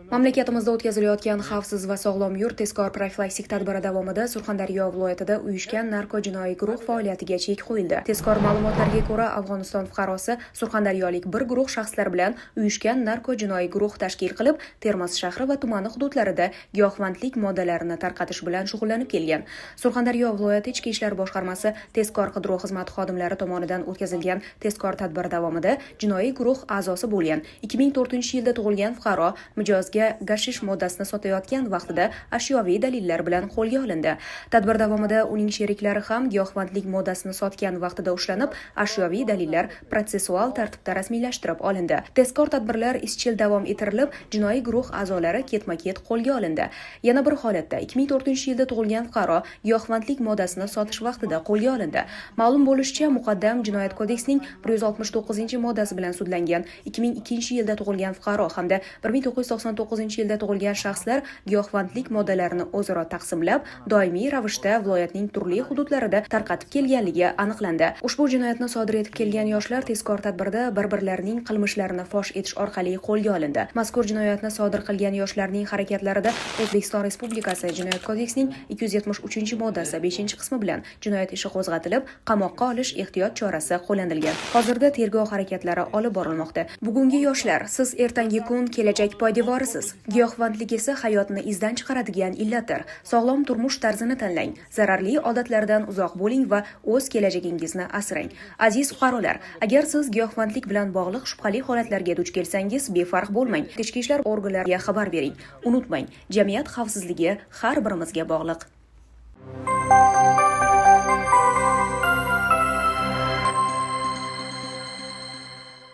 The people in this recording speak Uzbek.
Mamlakatimizda o'tkazilayotgan xavfsiz va sog'lom yurt tezkor profilaktik tadbiri davomida Surxondaryo viloyatida uyushgan narko-jinoiy guruh faoliyatiga chek qo'yildi. Tezkor ma'lumotlarga ko'ra, Afg'oniston fuqarosi surxondaryolik bir guruh shaxslar bilan uyushgan narko-jinoiy guruh tashkil qilib, Termiz shahri va tumani hududlarida giyohvandlik moddalarini tarqatish bilan shug'ullanib kelgan. Surxondaryo viloyati Ichki ishlar boshqarmasi tezkor qidiruv xizmati xodimlari tomonidan o'tkazilgan tezkor tadbir davomida jinoiy guruh a'zosi bo'lgan 2004-yilda tug'ilgan fuqaro mijozga gashish moddasini sotayotgan vaqtida ashyoviy dalillar bilan qo'lga olindi. Tadbir davomida uning sheriklari ham giyohvandlik moddasini sotgan vaqtida ushlanib, ashyoviy dalillar protsessual tartibda rasmiylashtirib olindi. Tezkor tadbirlar izchil davom ettirilib, jinoiy guruh a'zolari ketma-ket qo'lga olindi. Yana bir holatda 2004-yilda tug'ilgan fuqaro giyohvandlik moddasini sotish vaqtida qo'lga olindi. Ma'lum bo'lishicha, muqaddam Jinoyat kodeksining 169-moddasi bilan sudlangan 2002-yilda tug'ilgan fuqaro hamda 1999-yilda tug'ilgan shaxslar giyohvandlik moddalarini o'zaro taqsimlab, doimiy ravishda viloyatning turli hududlarida tarqatib kelganligi aniqlandi. Ushbu jinoyatni sodir etib kelgan yoshlar tezkor tadbirda bir-birlarining qilmishlarini fosh etish orqali qo'lga olindi. Mazkur jinoyatni sodir qilgan yoshlarning harakatlarida O'zbekiston Respublikasi Jinoyat kodeksining 273-moddasi 5-qismi bilan jinoyat ishi qo'zg'atilib, qamoqqa olish ehtiyot chorasi qo'llanilgan. Hozirda tergov harakatlari olib borilmoqda. Bugungi yoshlar, siz ertangi kun kelajak poydevorisiz. Giyohvandlik esa hayotni izdan chiqaradigan illatdir. Sog'lom turmush tarzini tanlang, zararli odatlardan uzoq bo'ling va o'z kelajagingizni asrang. Aziz fuqarolar, agar siz giyohvandlik bilan bog'liq shubhali holatlarga duch kelsangiz, befarq bo'lmang. Ichki ishlar organlariga xabar bering. Unutmang, jamiyat xavfsizligi har birimizga bog'liq.